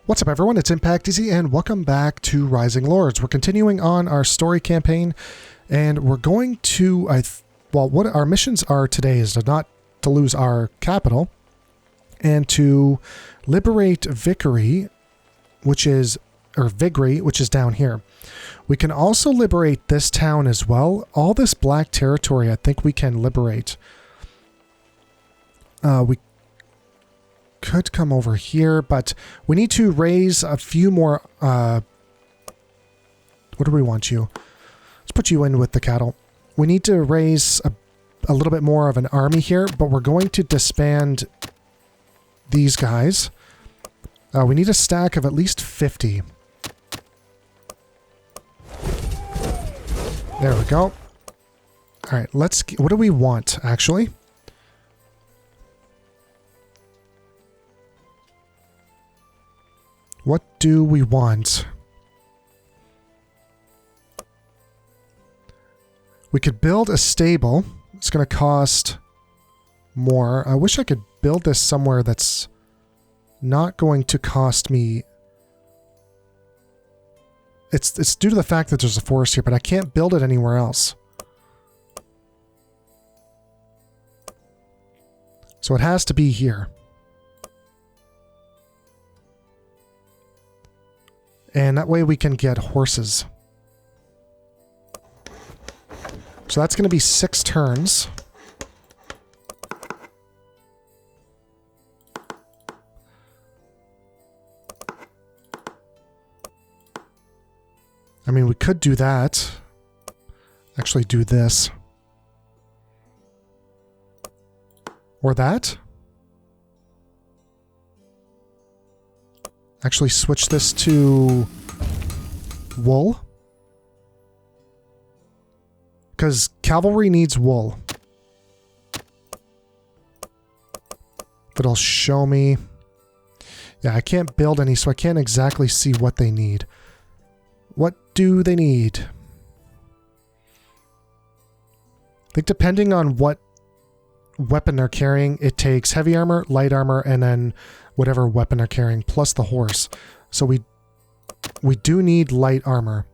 What's up everyone, it's Impact Easy and welcome back to Rising Lords. We're continuing on our story campaign and we're going to, what our missions are today is not to lose our capital and to liberate Vickery, Vigry, which is down here. We can also liberate this town as well. All this black territory I think we can liberate. We could come over here, but we need to raise a few more. What do we want you? Let's put you in with the cattle. We need to raise a little bit more of an army here, but we're going to disband these guys. We need a stack of at least 50. There we go. All right, what do we want, actually? What do we want? We could build a stable. It's going to cost more. I wish I could build this somewhere that's not going to cost me. It's due to the fact that there's a forest here, but I can't build it anywhere else. So it has to be here. And that way we can get horses. So that's going to be 6 turns. I mean, we could do that. Actually do this. Or that. Actually switch this to wool. Because cavalry needs wool. But it'll show me. Yeah, I can't build any, so I can't exactly see what they need. What do they need? I think depending on what weapon they're carrying, it takes heavy armor, light armor, and then whatever weapon they're carrying, plus the horse. So we do need light armor.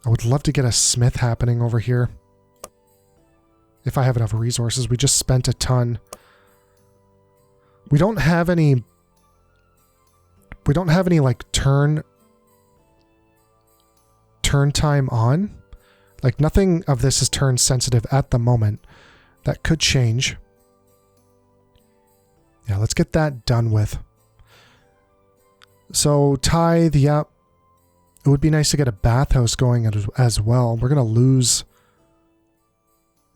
I would love to get a smith happening over here. If I have enough resources. We just spent a ton. We don't have any like turn time on. Like nothing of this is turn sensitive at the moment. That could change. Yeah, let's get that done with. So tithe, yeah. It would be nice to get a bathhouse going as well. We're gonna lose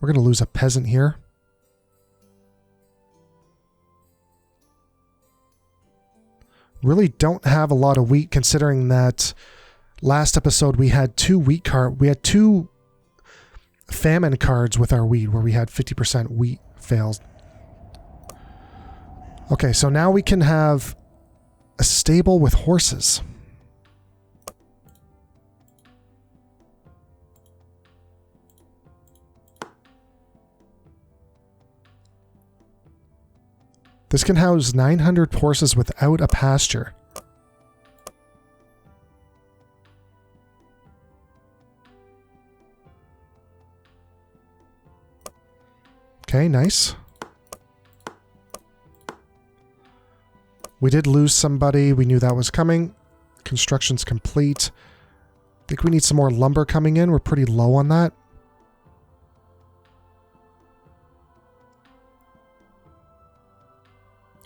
a peasant here. Really don't have a lot of wheat considering that last episode we had 2 famine cards with our wheat where we had 50% wheat fails. Okay, so now we can have a stable with horses. This can house 900 horses without a pasture. Okay, nice. We did lose somebody. We knew that was coming. Construction's complete. I think we need some more lumber coming in. We're pretty low on that.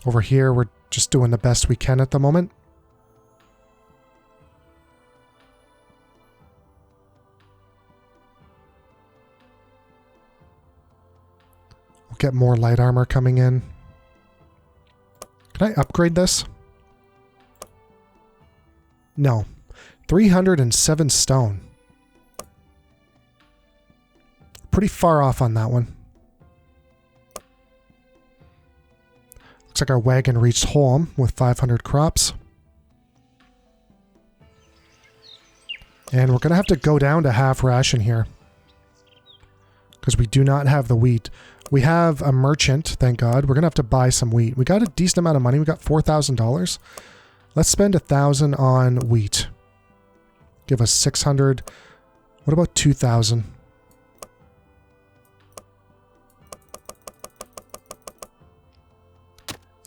Over here, we're just doing the best we can at the moment. We'll get more light armor coming in. Can I upgrade this? No. 307 stone. Pretty far off on that one. Looks like our wagon reached home with 500 crops. And we're going to have to go down to half ration here. Because we do not have the wheat. We have a merchant, thank God. We're going to have to buy some wheat. We got a decent amount of money. We got $4,000. Let's spend 1,000 on wheat. Give us 600. What about 2,000?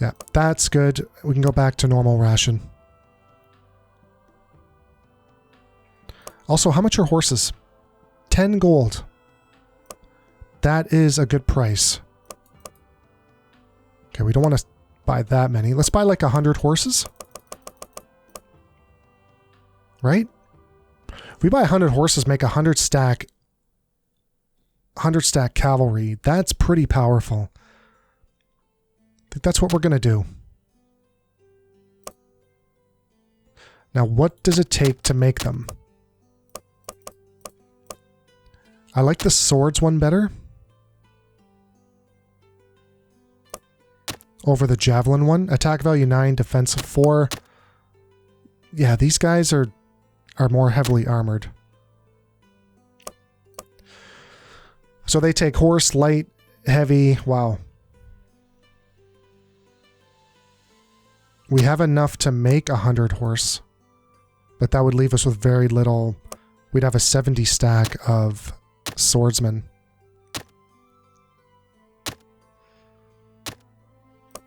Yeah, that's good. We can go back to normal ration. Also, how much are horses? 10 gold. That is a good price. Okay, we don't want to buy that many. Let's buy like 100 horses. Right? If we buy 100 horses, make 100 stack cavalry. That's pretty powerful. I think that's what we're going to do. Now, what does it take to make them? I like the swords one better over the javelin one. Attack value 9, defensive 4. Yeah, these guys are more heavily armored. So they take horse, light, heavy. Wow. We have enough to make 100 horse, but that would leave us with very little. We'd have a 70 stack of swordsmen.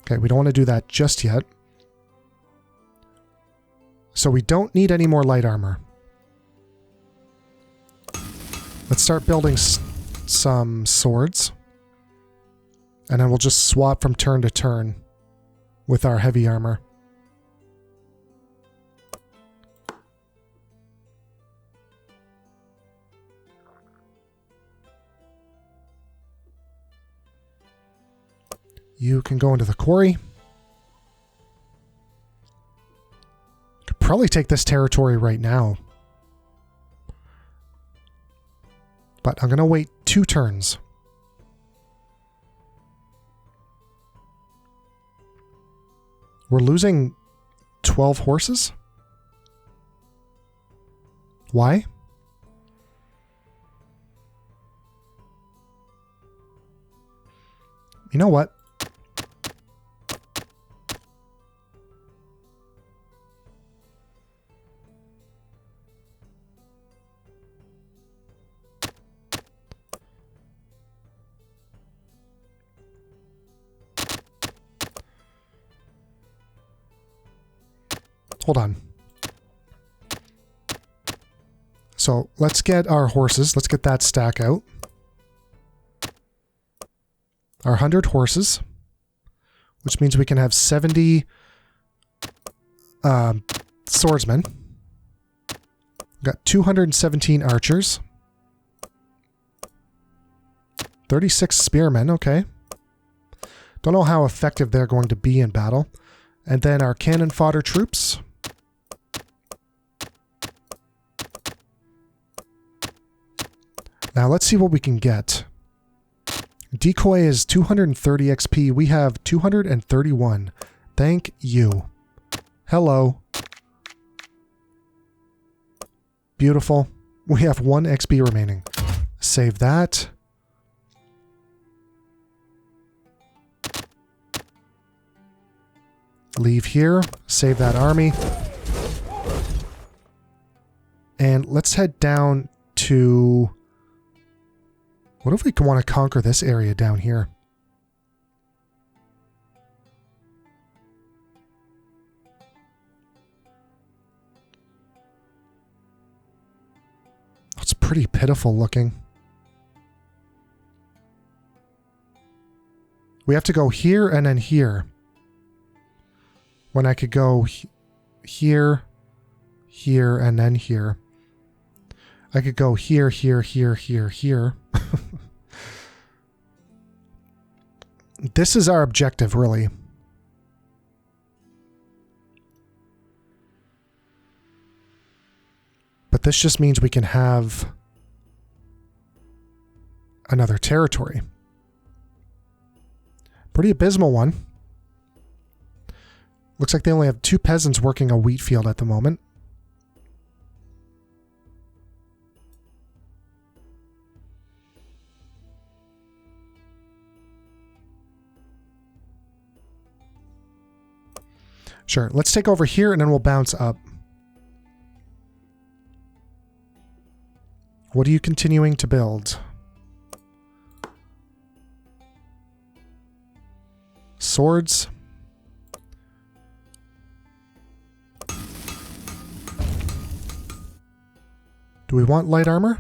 Okay, we don't want to do that just yet. So we don't need any more light armor. Let's start building some swords. And then we'll just swap from turn to turn with our heavy armor. You can go into the quarry. Could probably take this territory right now. But I'm going to wait 2 turns. We're losing 12 horses? Why? You know what? Hold on. So let's get our horses. Let's get that stack out. Our 100 horses, which means we can have 70 swordsmen. We've got 217 archers. 36 spearmen, okay. Don't know how effective they're going to be in battle. And then our cannon fodder troops. Now let's see what we can get. Decoy is 230 XP. We have 231. Thank you. Hello. Beautiful. We have 1 XP remaining. Save that. Leave here. Save that army. And let's head down to... What if we want to conquer this area down here? It's pretty pitiful looking. We have to go here and then here. When I could go here, here, and then here. I could go here, here, here, here, here. This is our objective, really. But this just means we can have another territory. Pretty abysmal one. Looks like they only have 2 peasants working a wheat field at the moment. Sure, let's take over here and then we'll bounce up. What are you continuing to build? Swords. Do we want light armor?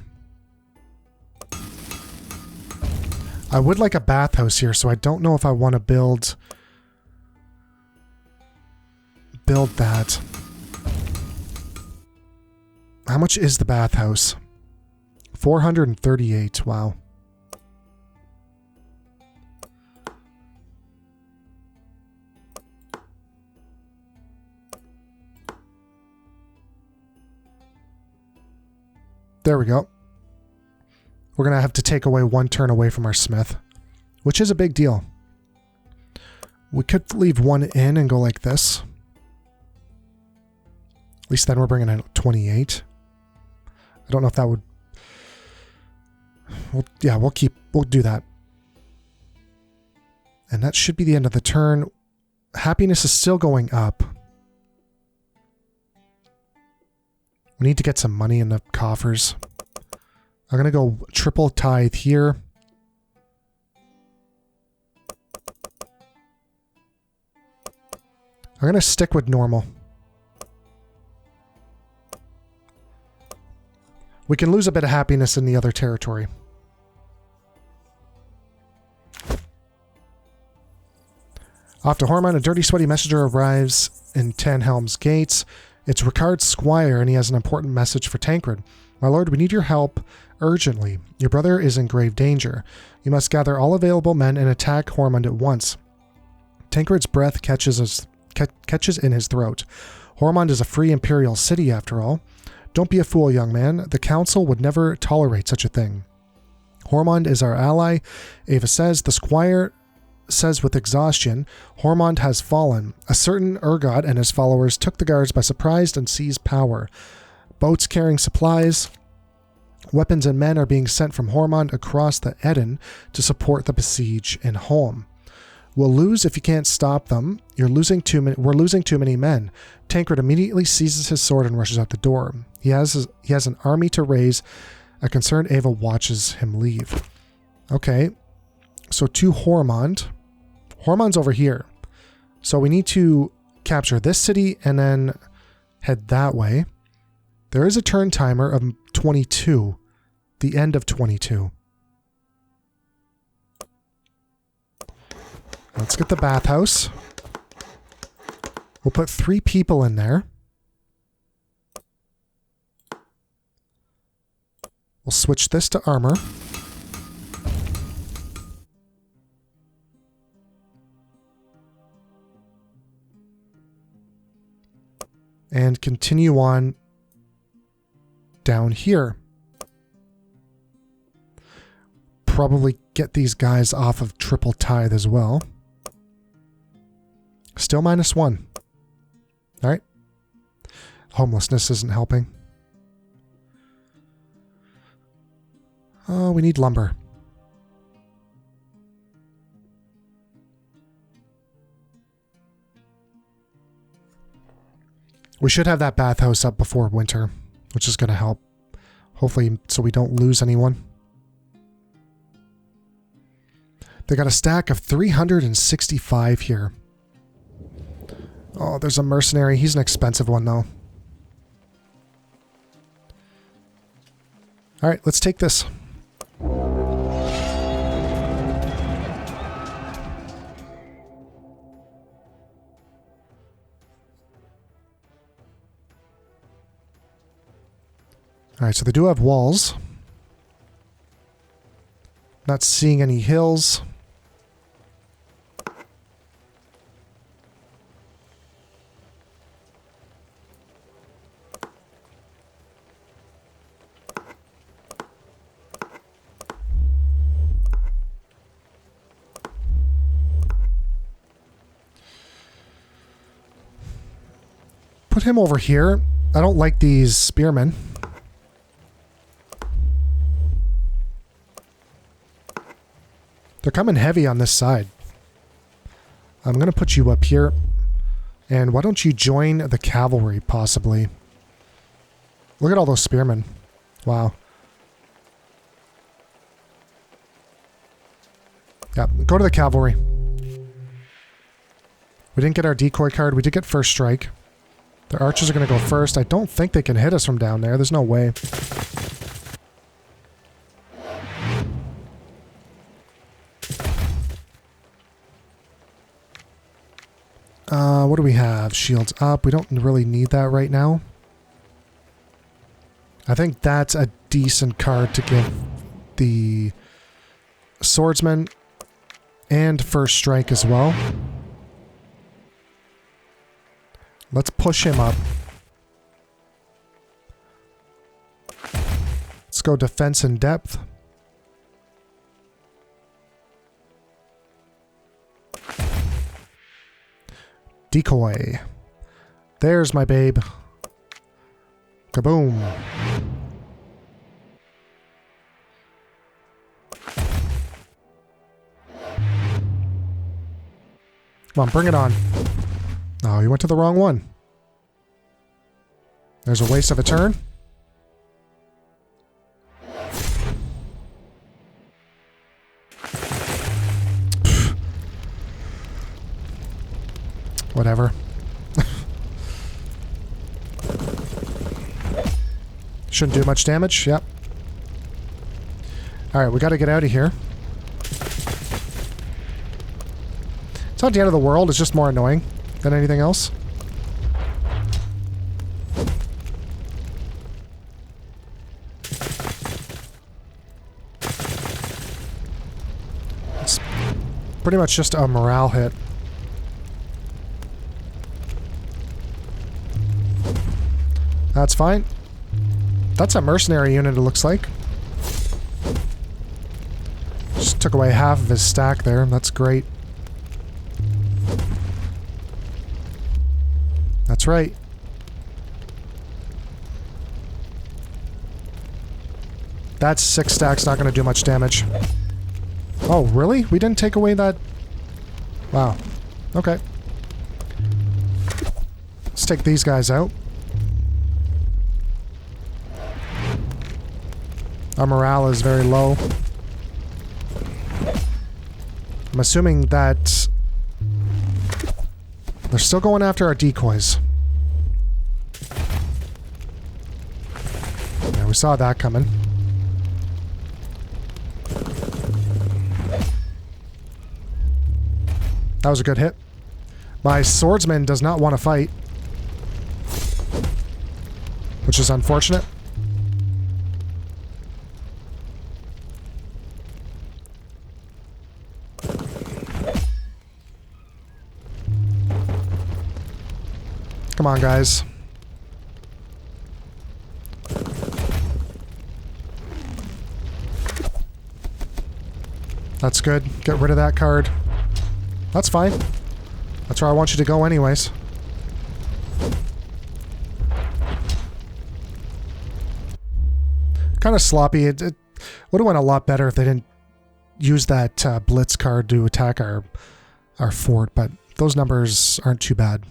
I would like a bathhouse here, so I don't know if I want to build that. How much is the bathhouse? 438. Wow. There we go. We're going to have to take away one turn away from our smith, which is a big deal. We could leave one in and go like this. At least then we're bringing in 28. I don't know if that would... Well, yeah, we'll do that. And that should be the end of the turn. Happiness is still going up. We need to get some money in the coffers. I'm going to go triple tithe here. I'm going to stick with normal. We can lose a bit of happiness in the other territory. Off to Horand, a dirty, sweaty messenger arrives in Tanhelm's gates. It's Ricard's squire, and he has an important message for Tancred. My lord, we need your help urgently. Your brother is in grave danger. You must gather all available men and attack Horand at once. Tancred's breath catches in his throat. Horand is a free imperial city, after all. Don't be a fool, young man. The council would never tolerate such a thing. Horand is our ally. Ava says. The squire says with exhaustion, Horand has fallen. A certain Urgot and his followers took the guards by surprise and seized power. Boats carrying supplies, weapons and men are being sent from Horand across the Eden to support the besiege in Holm. We'll lose if you can't stop them. We're losing too many men. Tancred immediately seizes his sword and rushes out the door. He has an army to raise. A concerned Ava watches him leave. Okay. So to Horand. Hormand's over here. So we need to capture this city and then head that way. There is a turn timer of 22. The end of 22. Let's get the bathhouse. We'll put 3 people in there. We'll switch this to armor. And continue on down here. Probably get these guys off of triple tithe as well. Still -1. Alright. Homelessness isn't helping. Oh, we need lumber. We should have that bathhouse up before winter, which is going to help. Hopefully, so we don't lose anyone. They got a stack of 365 here. Oh, there's a mercenary. He's an expensive one, though. All right, let's take this. Alright, so they do have walls. Not seeing any hills. Put him over here. I don't like these spearmen. They're coming heavy on this side. I'm going to put you up here. And why don't you join the cavalry, possibly? Look at all those spearmen. Wow. Yeah, go to the cavalry. We didn't get our decoy card. We did get first strike. The archers are going to go first. I don't think they can hit us from down there. There's no way. What do we have? Shields up. We don't really need that right now. I think that's a decent card to give the swordsman and first strike as well. Let's push him up. Let's go defense in depth. Decoy. There's my babe. Kaboom. Come on, bring it on. Oh, you went to the wrong one. There's a waste of a turn. Whatever. Shouldn't do much damage. Yep. Alright, we gotta get out of here. It's not the end of the world, it's just more annoying than anything else. It's pretty much just a morale hit. That's fine. That's a mercenary unit, it looks like. Just took away half of his stack there. That's great. That's right. That's 6 stacks, not going to do much damage. Oh, really? We didn't take away that... Wow. Okay. Let's take these guys out. Our morale is very low. I'm assuming that they're still going after our decoys. Yeah, we saw that coming. That was a good hit. My swordsman does not want to fight, which is unfortunate. Come on, guys. That's good. Get rid of that card. That's fine. That's where I want you to go anyways. Kind of sloppy. It would have went a lot better if they didn't use that blitz card to attack our fort, but those numbers aren't too bad.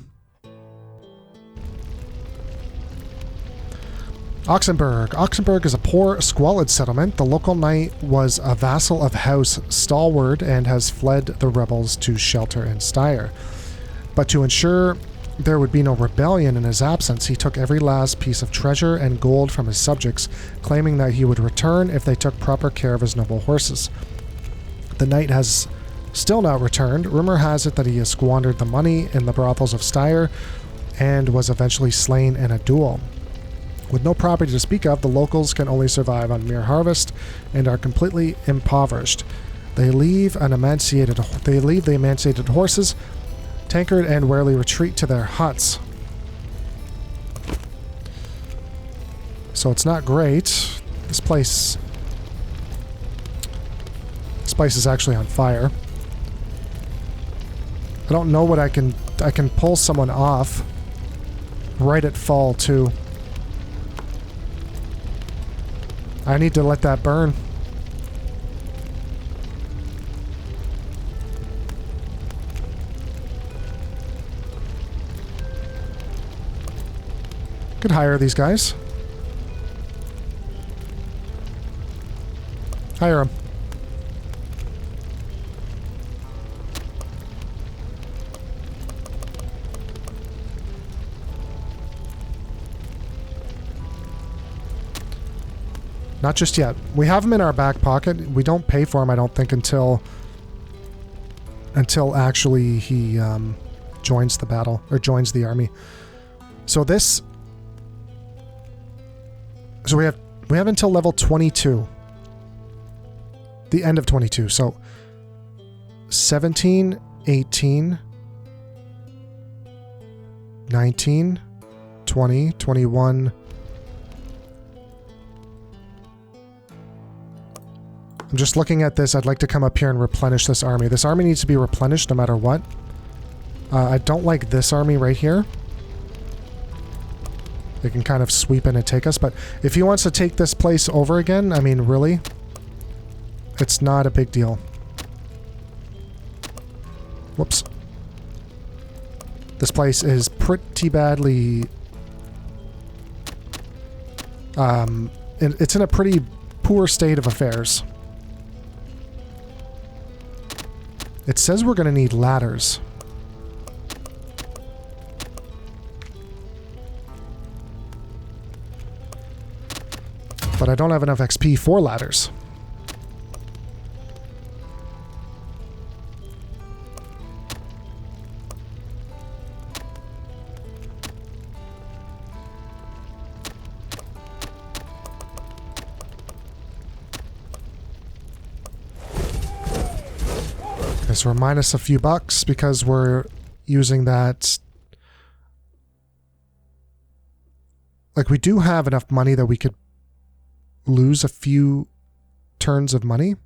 Oxenberg. Oxenberg is a poor, squalid settlement. The local knight was a vassal of House Stalwart and has fled the rebels to shelter in Styre. But to ensure there would be no rebellion in his absence, he took every last piece of treasure and gold from his subjects, claiming that he would return if they took proper care of his noble horses. The knight has still not returned. Rumor has it that he has squandered the money in the brothels of Styre and was eventually slain in a duel. With no property to speak of, the locals can only survive on mere harvest and are completely impoverished. They leave the emaciated horses, tankard, and warily retreat to their huts. So it's not great. This place is actually on fire. I don't know what I can pull someone off right at fall too. I need to let that burn. Could hire these guys. Hire them. Not just yet. We have them in our back pocket. We don't pay for them, I don't think, until actually he joins the battle, or joins the army. So this... So we have until level 22. The end of 22. So 17, 18, 19, 20, 21... I'm just looking at this. I'd like to come up here and replenish this army. This army needs to be replenished no matter what. I don't like this army right here. They can kind of sweep in and take us, but if he wants to take this place over again, I mean, really? It's not a big deal. Whoops. This place is pretty badly... it's in a pretty poor state of affairs. It says we're going to need ladders. But I don't have enough XP for ladders. So we're minus a few bucks because we're using that. Like, we do have enough money that we could lose a few turns of money.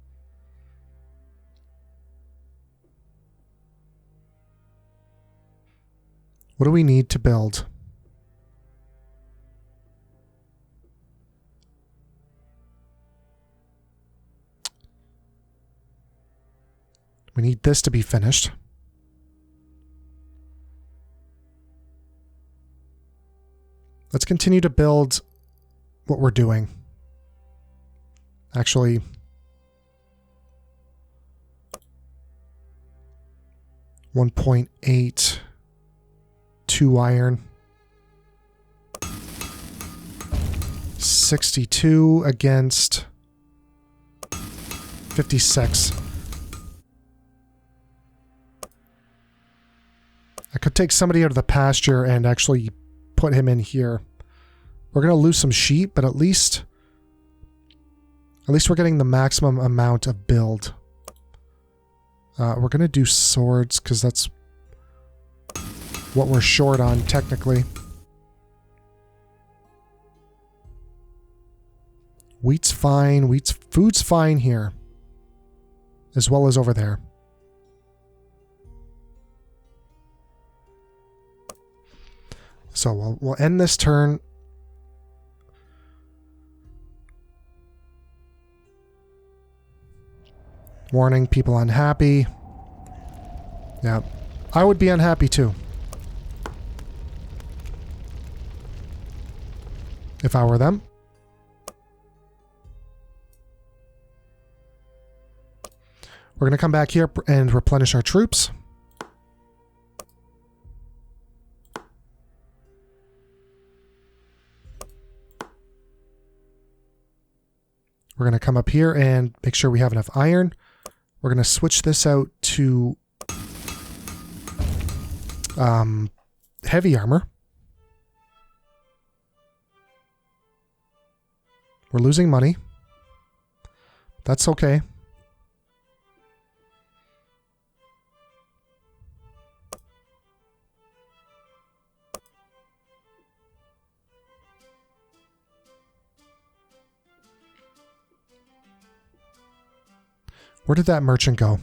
What do we need to build? We need this to be finished. Let's continue to build what we're doing. Actually, $1.8, 2 iron, 62 against 56. I could take somebody out of the pasture and actually put him in here. We're going to lose some sheep, but at least we're getting the maximum amount of build. We're going to do swords because that's what we're short on technically. Wheat's fine. Food's fine here, as well as over there. So we'll end this turn. Warning, people unhappy. Yeah, I would be unhappy too. If I were them. We're going to come back here and replenish our troops. We're going to come up here and make sure we have enough iron. We're going to switch this out to heavy armor. We're losing money. That's okay. Where did that merchant go?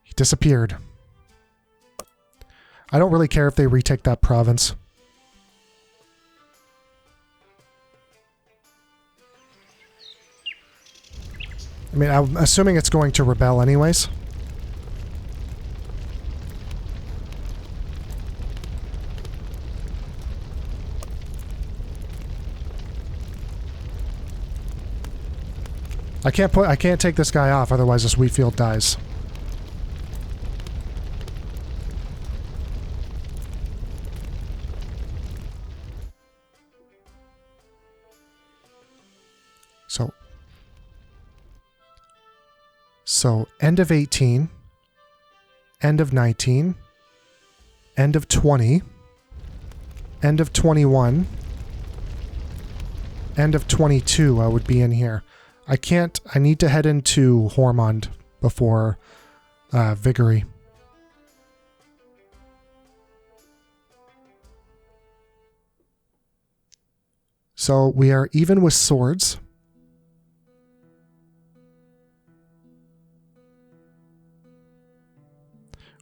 He disappeared. I don't really care if they retake that province. I mean, I'm assuming it's going to rebel anyways. I can't take this guy off, otherwise this wheat field dies. So end of 18, end of 19, end of 20, end of 21, end of 22 I would be in here. I need to head into Horand before Viggory. So we are even with swords.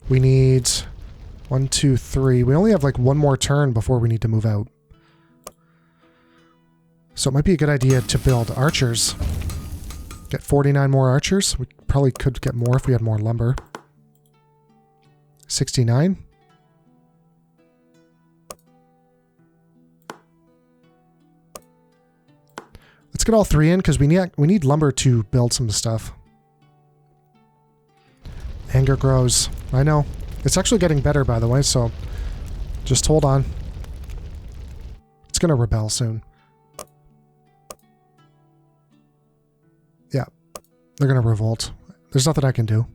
We need 1, 2, 3. We only have like one more turn before we need to move out. So it might be a good idea to build archers. Get 49 more archers. We probably could get more if we had more lumber. 69. Let's get all 3 in because we need lumber to build some stuff. Anger grows. I know. It's actually getting better, by the way, so just hold on. It's going to rebel soon. Yeah. They're going to revolt. There's nothing I can do.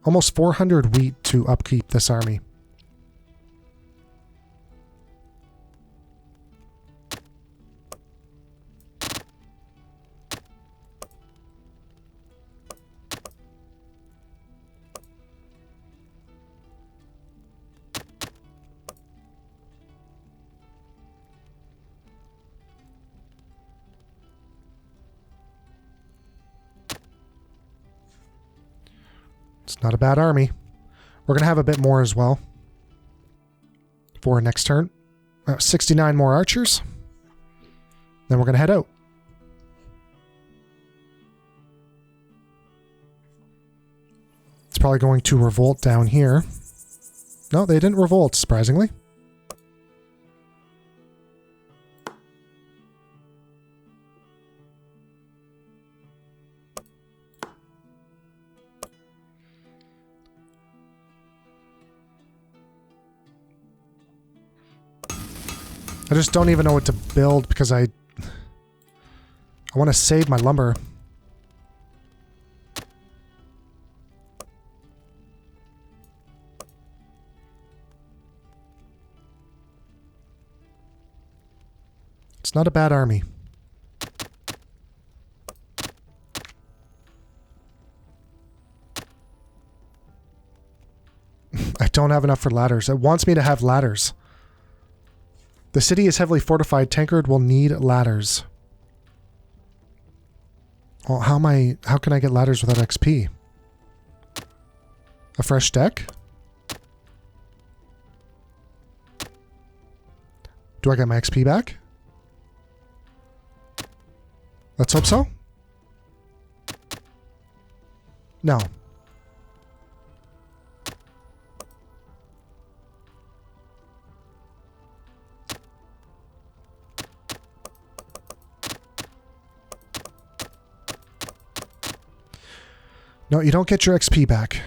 Almost 400 wheat to upkeep this army. It's not a bad army. We're going to have a bit more as well for next turn. 69 more archers. Then we're going to head out. It's probably going to revolt down here. No, they didn't revolt, surprisingly. I just don't even know what to build because I want to save my lumber. It's not a bad army. I don't have enough for ladders. It wants me to have ladders. The city is heavily fortified. Tankard will need ladders. Well, how can I get ladders without XP? A fresh deck? Do I get my XP back? Let's hope so. No. No, you don't get your XP back.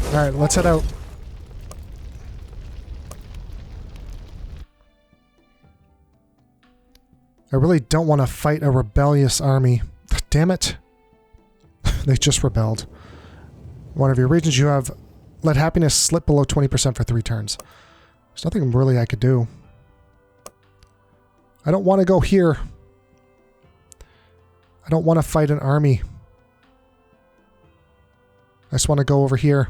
Alright, let's head out. I really don't want to fight a rebellious army. Damn it. They just rebelled. One of your regions you have let happiness slip below 20% for 3 turns. There's nothing really I could do. I don't want to go here. I don't want to fight an army. I just want to go over here.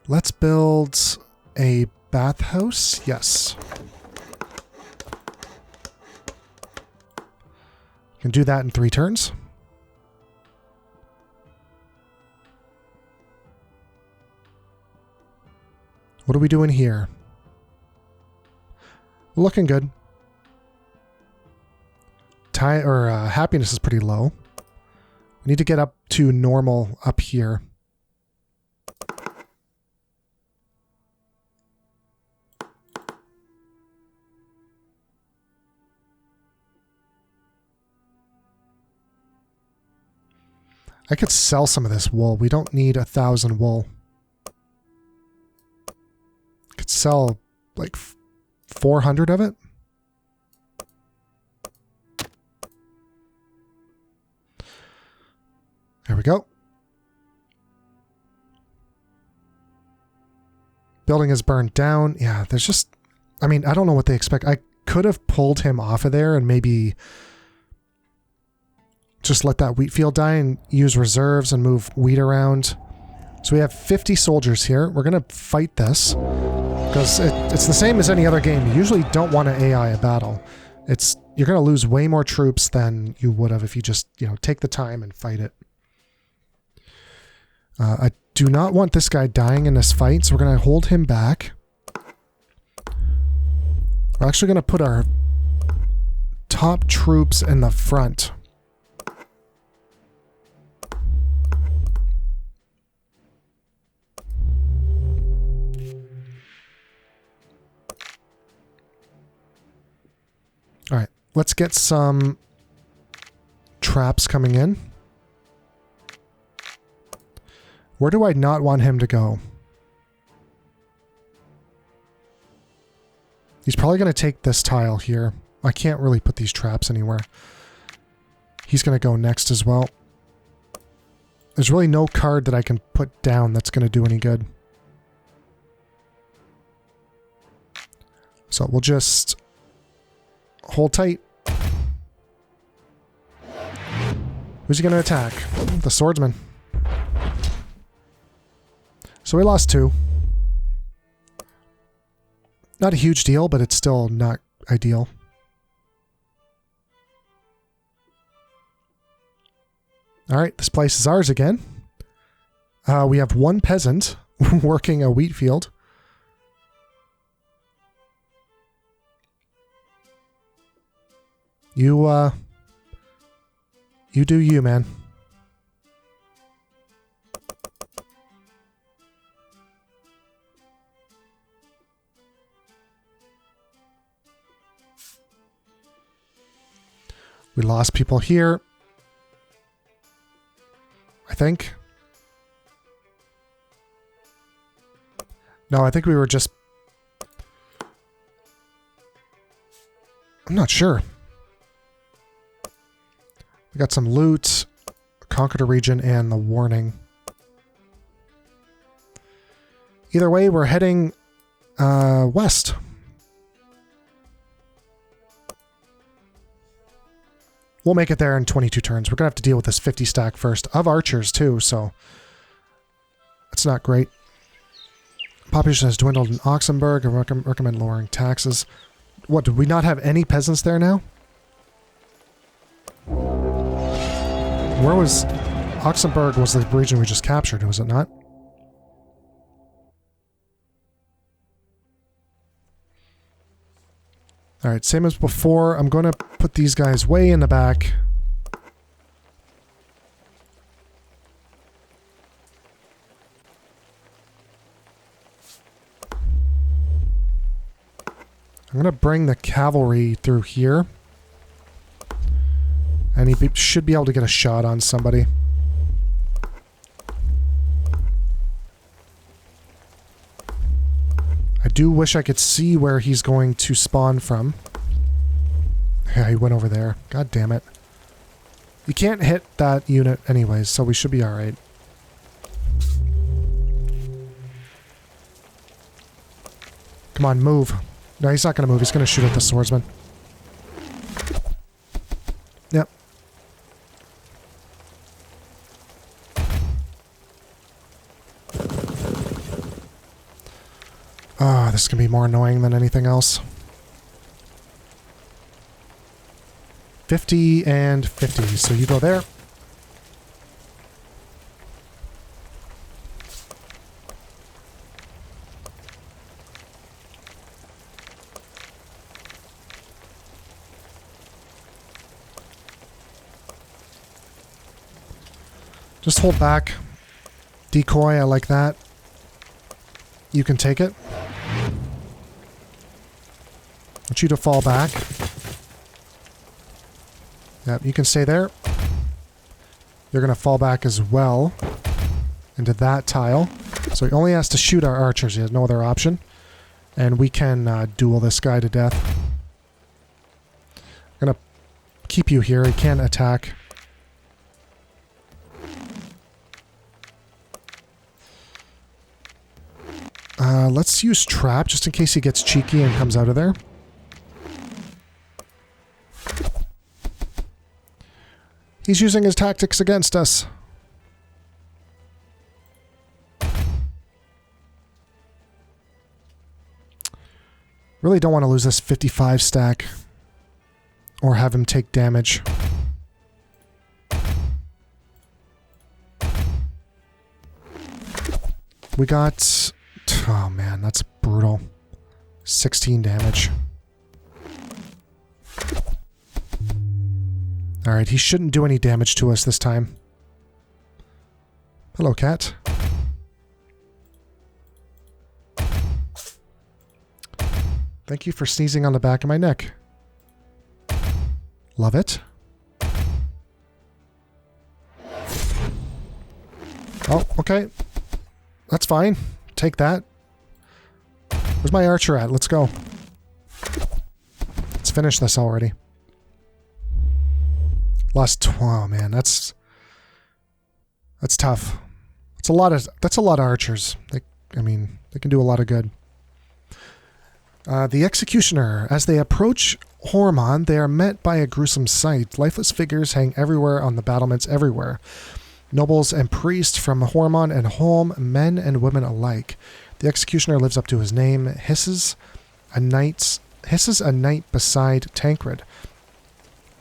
Let's build a bathhouse. Yes. Can do that in 3 turns. What are we doing here? Looking good. Happiness is pretty low. We need to get up to normal up here. I could sell some of this wool. We don't need 1,000 wool. I could sell like 400 of it. There we go. Building is burned down. Yeah, there's just... I mean, I don't know what they expect. I could have pulled him off of there and maybe just let that wheat field die and use reserves and move wheat around. So we have 50 soldiers here. We're going to fight this because it's the same as any other game. You usually don't want to AI a battle. You're going to lose way more troops than you would have if you just, take the time and fight it. I do not want this guy dying in this fight, so we're going to hold him back. We're actually going to put our top troops in the front. All right, let's get some traps coming in. Where do I not want him to go? He's probably going to take this tile here. I can't really put these traps anywhere. He's going to go next as well. There's really no card that I can put down that's going to do any good. So we'll just hold tight. Who's he going to attack? The swordsman. So we lost 2. Not a huge deal, but it's still not ideal. Alright, this place is ours again. We have 1 peasant working a wheat field. You do you, man. We lost people here. I think. No, I think we were just... I'm not sure. We got some loot, conquered a region, and the warning. Either way, we're heading west. We'll make it there in 22 turns. We're going to have to deal with this 50 stack first. Of archers, too, so... It's not great. Population has dwindled in Oxenberg. I recommend lowering taxes. What, did we not have any peasants there now? Where was... Oxenberg was the region we just captured, was it not? Alright, same as before. I'm going to put these guys way in the back. I'm going to bring the cavalry through here. And he should be able to get a shot on somebody. I do wish I could see where he's going to spawn from. Yeah, he went over there. God damn it. You can't hit that unit anyways, so we should be alright. Come on, move. No, he's not going to move. He's going to shoot at the swordsman. Yep. Ah, this is going to be more annoying than anything else. 50 and 50, so you go there. Just hold back. Decoy, I like that. You can take it. I want you to fall back. Yep, you can stay there. You're going to fall back as well into that tile. So he only has to shoot our archers. He has no other option. And we can duel this guy to death. I'm going to keep you here. He can't attack. Let's use trap just in case he gets cheeky and comes out of there. He's using his tactics against us. Really don't want to lose this 55 stack or have him take damage. We got... Oh man, that's brutal. 16 damage. Alright, he shouldn't do any damage to us this time. Hello, cat. Thank you for sneezing on the back of my neck. Love it. Oh, okay. That's fine. Take that. Where's my archer at? Let's go. Let's finish this already. Lost. Oh man, that's tough. That's a lot of archers. They can do a lot of good. The Executioner. As they approach Horand, they are met by a gruesome sight. Lifeless figures hang everywhere on the battlements everywhere. Nobles and priests from Horand and Holm, men and women alike. The Executioner lives up to his name, hisses a night beside Tancred.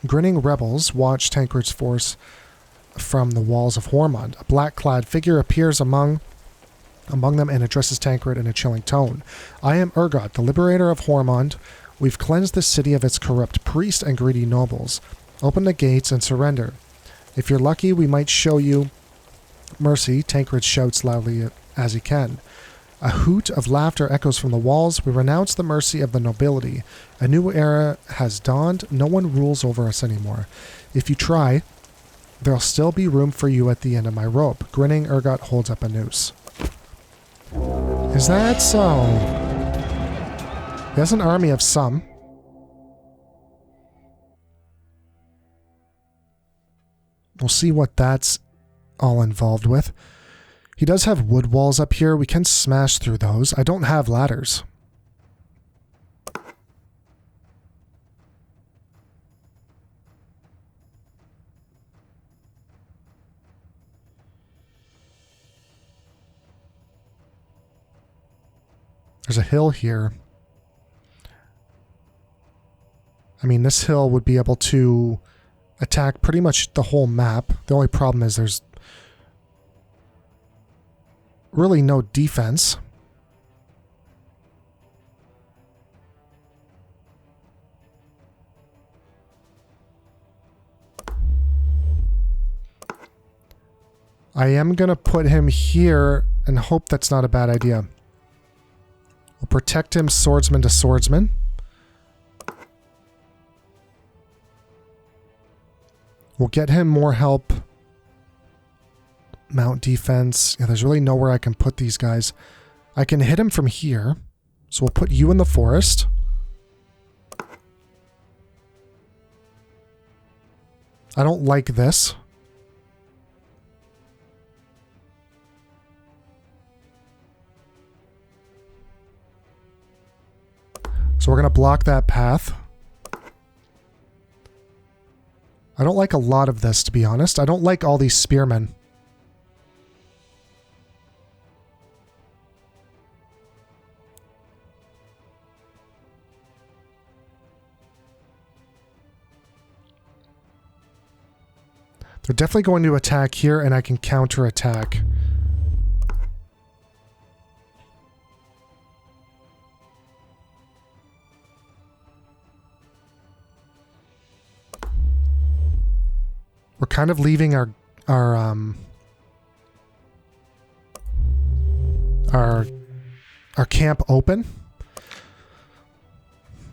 Grinning rebels watch Tancred's force from the walls of Horand. A black-clad figure appears among them and addresses Tancred in a chilling tone. I am Urgot, the liberator of Horand. We've cleansed the city of its corrupt priests and greedy nobles. Open the gates and surrender. If you're lucky, we might show you mercy, Tancred shouts loudly as he can. A hoot of laughter echoes from the walls. We renounce the mercy of the nobility. A new era has dawned. No one rules over us anymore. If you try, there'll still be room for you at the end of my rope. Grinning, Urgot holds up a noose. Is that so? He has an army of some. We'll see what that's all involved with. He does have wood walls up here. We can smash through those. I don't have ladders. There's a hill here. I mean, this hill would be able to attack pretty much the whole map. The only problem is there's really no defense. I am going to put him here and hope that's not a bad idea. We'll protect him swordsman to swordsman. We'll get him more help. Mount defense. Yeah, there's really nowhere I can put these guys. I can hit him from here. So we'll put you in the forest. I don't like this. So we're going to block that path. I don't like a lot of this, to be honest. I don't like all these spearmen. They're definitely going to attack here, and I can counterattack. We're kind of leaving our our camp open.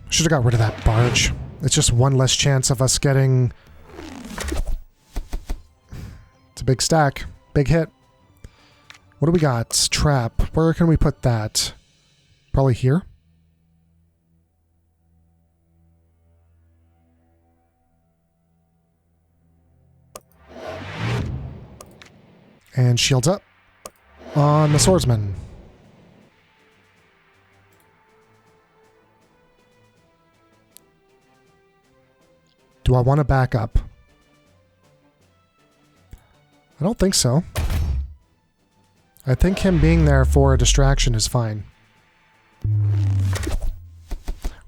Should have got rid of that barge. It's just one less chance of us getting... It's a big stack. Big hit. What do we got? Trap. Where can we put that? Probably here? And shields up on the swordsman. Do I want to back up? I don't think so. I think him being there for a distraction is fine.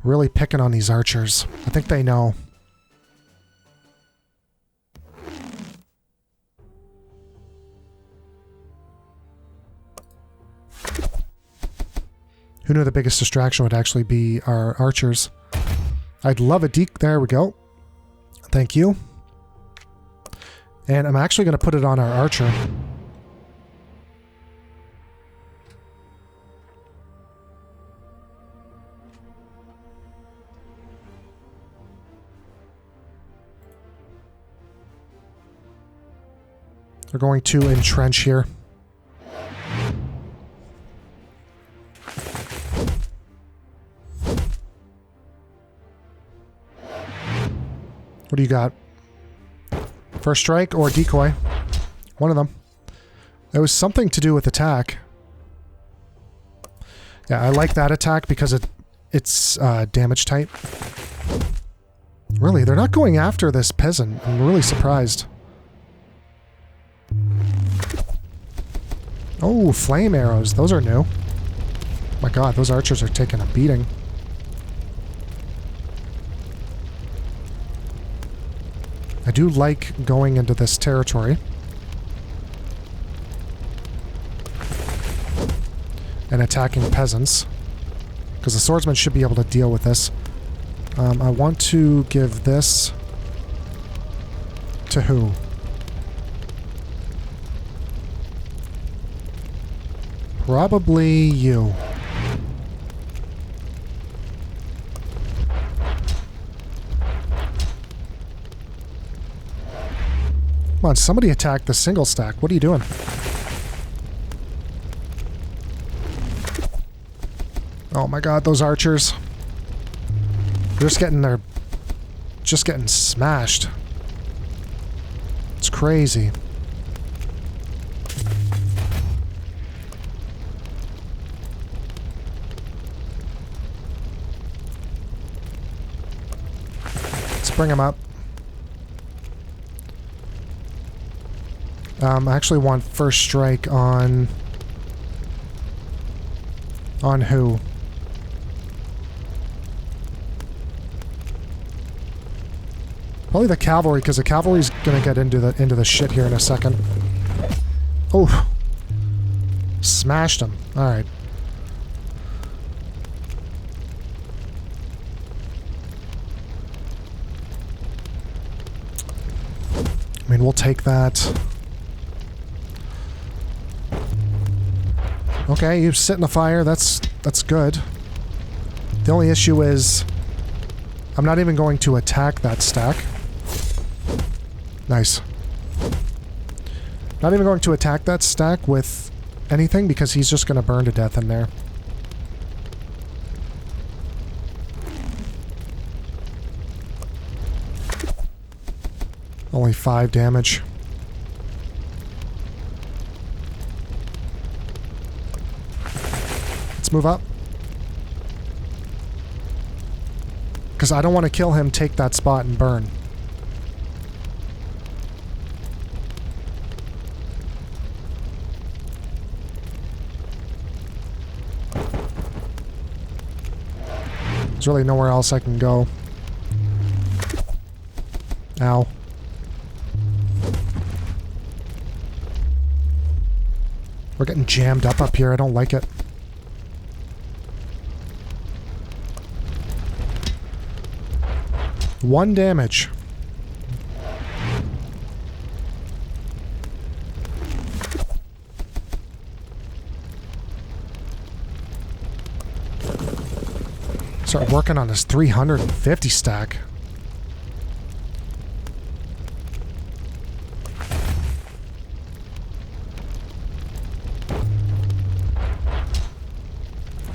Really picking on these archers. I think they know. Who knew the biggest distraction would actually be our archers? I'd love a deke. There we go. Thank you. And I'm actually going to put it on our archer. We're going to entrench here. What do you got? First strike or decoy? One of them. It was something to do with attack. Yeah, I like that attack because it's damage type. Really, they're not going after this peasant. I'm really surprised. Oh, flame arrows. Those are new. My god, those archers are taking a beating. I do like going into this territory. And attacking peasants. Because the swordsman should be able to deal with this. I want to give this... to who? Probably you. Come on, somebody attack the single stack. What are you doing? Oh my god, those archers. They're just getting smashed. It's crazy. Let's bring them up. I actually want first strike on... On who? Probably the cavalry, because the cavalry's gonna get into the shit here in a second. Oh, smashed him. All right. I mean, we'll take that. Okay, you sit in the fire. That's good. The only issue is I'm not even going to attack that stack. Nice. Not even going to attack that stack with anything because he's just going to burn to death in there. Only 5 damage. Let's move up. Because I don't want to kill him, take that spot, and burn. There's really nowhere else I can go. Ow. We're getting jammed up here. I don't like it. One damage. Start working on this 350 stack.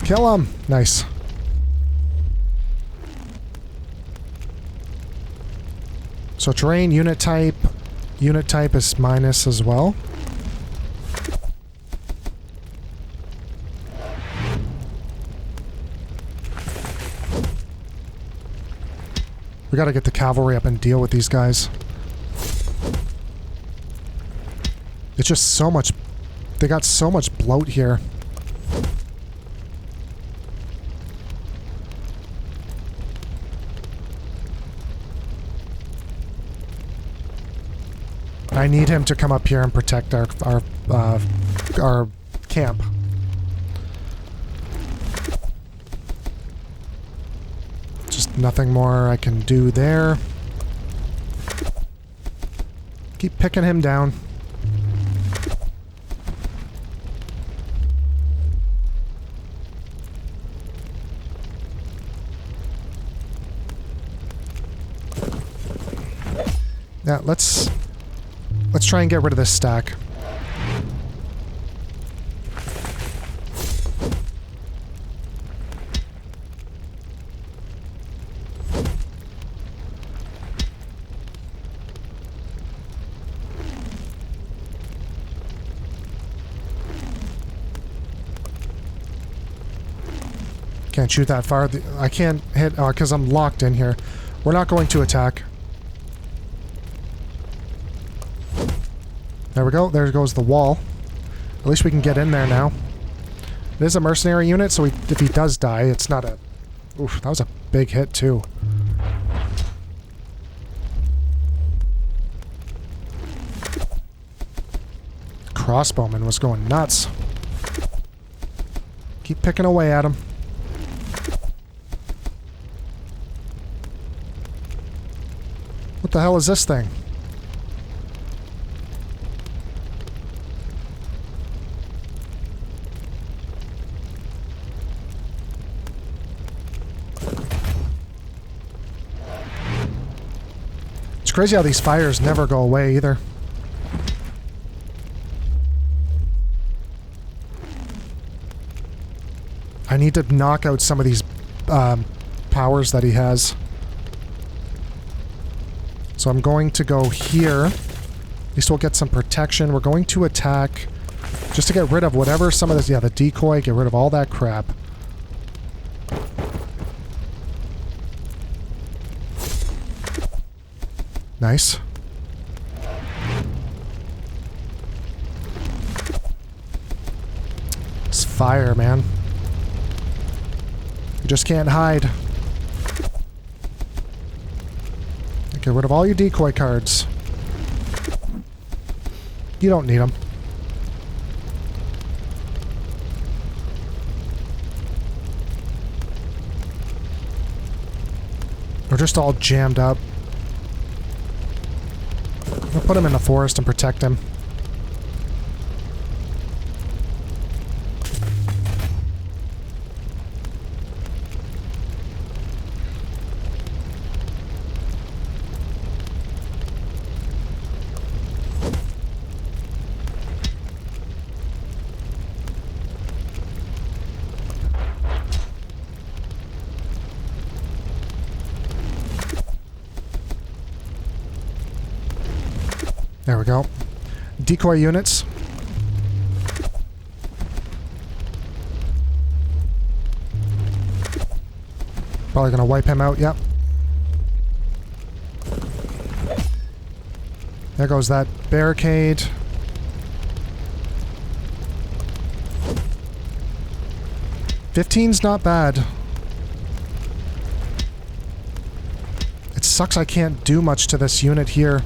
Kill him! Nice. So terrain, unit type is minus as well. We gotta get the cavalry up and deal with these guys. It's just so much... They got so much bloat here. I need him to come up here and protect our camp. Just nothing more I can do there. Keep picking him down. Yeah, let's try and get rid of this stack. Can't shoot that far. I can't hit because I'm locked in here. We're not going to attack. There we go. There goes the wall. At least we can get in there now. It is a mercenary unit, so if he does die, it's not a... Oof, that was a big hit, too. Crossbowman was going nuts. Keep picking away at him. What the hell is this thing? It's crazy how these fires never go away either. I need to knock out some of these powers that he has. So I'm going to go here. At least we'll get some protection. We're going to attack just to get rid of whatever some of this... Yeah, the decoy. Get rid of all that crap. Nice. It's fire, man. You just can't hide. Get rid of all your decoy cards. You don't need them. They're just all jammed up. I'll put him in the forest and protect him. There we go. Decoy units. Probably gonna wipe him out, yep. There goes that barricade. $15's not bad. It sucks I can't do much to this unit here.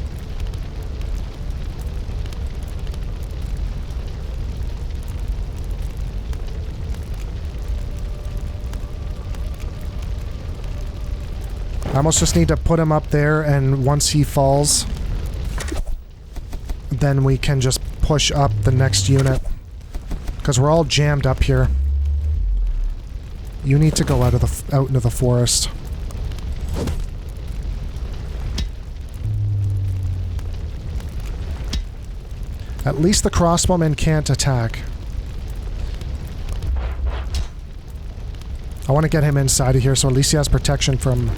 I almost just need to put him up there, and once he falls, then we can just push up the next unit. Because we're all jammed up here. You need to go out into the forest. At least the crossbowmen can't attack. I want to get him inside of here so at least he has protection from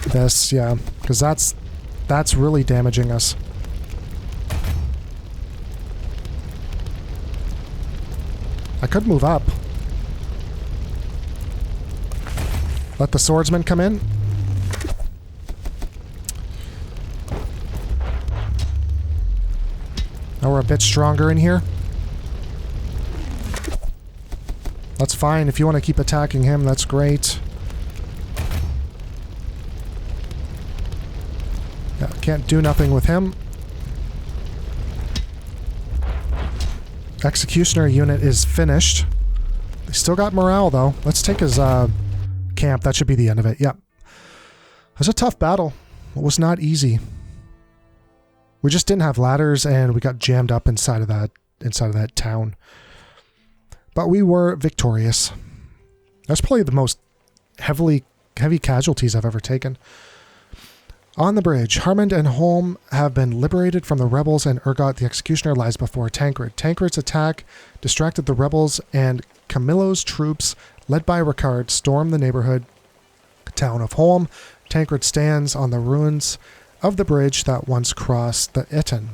this, yeah. Because that's really damaging us. I could move up. Let the swordsman come in. Now we're a bit stronger in here. That's fine. If you want to keep attacking him, that's great. Yeah, can't do nothing with him. Executioner unit is finished. They still got morale, though. Let's take his camp. That should be the end of it. Yep. It was a tough battle. It was not easy. We just didn't have ladders, and we got jammed up inside of that town. But we were victorious. That's probably the most heavy casualties I've ever taken. On the bridge, Horand and Holm have been liberated from the rebels, and Urgot the Executioner lies before Tancred. Tancred's attack distracted the rebels, and Camillo's troops, led by Ricard, storm the neighborhood town of Holm. Tancred stands on the ruins of the bridge that once crossed the Itten.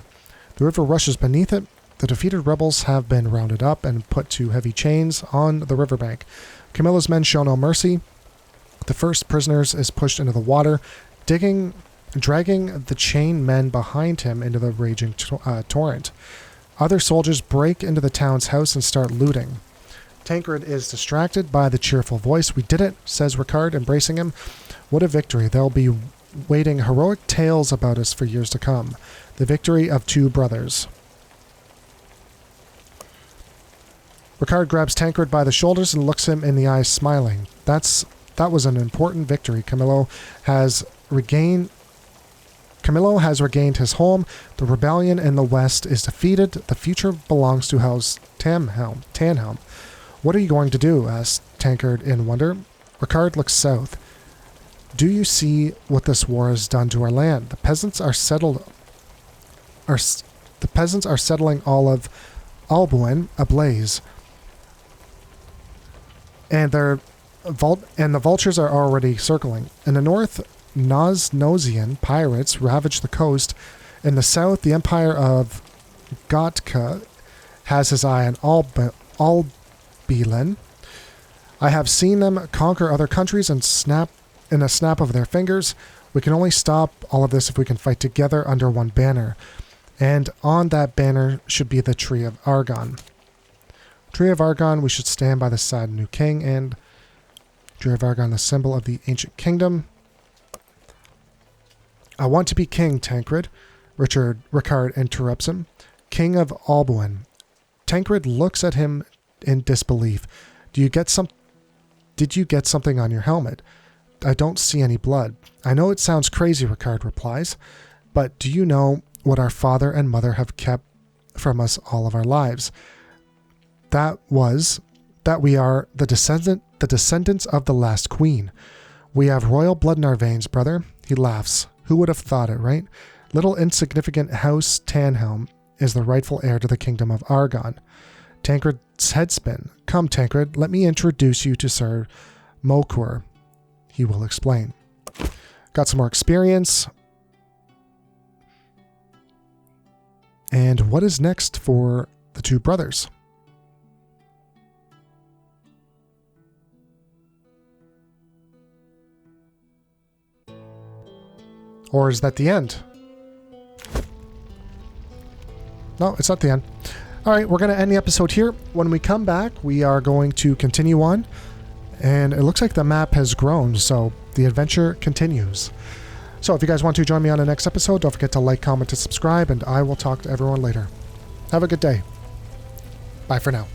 The river rushes beneath it. The defeated rebels have been rounded up and put to heavy chains on the riverbank. Camillo's men show no mercy. The first prisoners is pushed into the water, dragging the chained men behind him into the raging torrent. Other soldiers break into the town's house and start looting. Tancred is distracted by the cheerful voice. "We did it," says Ricard, embracing him. "What a victory. They'll be waiting heroic tales about us for years to come. The victory of two brothers." Ricard grabs Tancred by the shoulders and looks him in the eyes, smiling. That was an important victory. Camillo has regained his home. The rebellion in the west is defeated. The future belongs to House Tannhelm. "What are you going to do?" asks Tancred in wonder. Ricard looks south. "Do you see what this war has done to our land? The peasants are settling all of Albuin ablaze. And the vultures are already circling. In the north, Nosnosian pirates ravage the coast. In the south, the Empire of Gotka has his eye on Albilen. I have seen them conquer other countries in a snap of their fingers. We can only stop all of this if we can fight together under one banner. And on that banner should be the Tree of Argon. Tree of Argon, we should stand by the side of the new king, and Tree of Argon, the symbol of the ancient kingdom. "I want to be king, Tancred," Ricard interrupts him. "King of Albuin." Tancred looks at him in disbelief. Did you get something on your helmet? "I don't see any blood." "I know it sounds crazy," Ricard replies, "but do you know what our father and mother have kept from us all of our lives? That we are the descendants of the last queen. We have royal blood in our veins, brother." He laughs. "Who would have thought it, right? Little insignificant House Tannhelm is the rightful heir to the kingdom of Argon." Tancred's head spin. "Come, Tancred, let me introduce you to Sir Mokur. He will explain." Got some more experience. And what is next for the two brothers? Or is that the end? No, it's not the end. All right, we're going to end the episode here. When we come back, we are going to continue on. And it looks like the map has grown, so the adventure continues. So if you guys want to join me on the next episode, don't forget to like, comment, and subscribe, and I will talk to everyone later. Have a good day. Bye for now.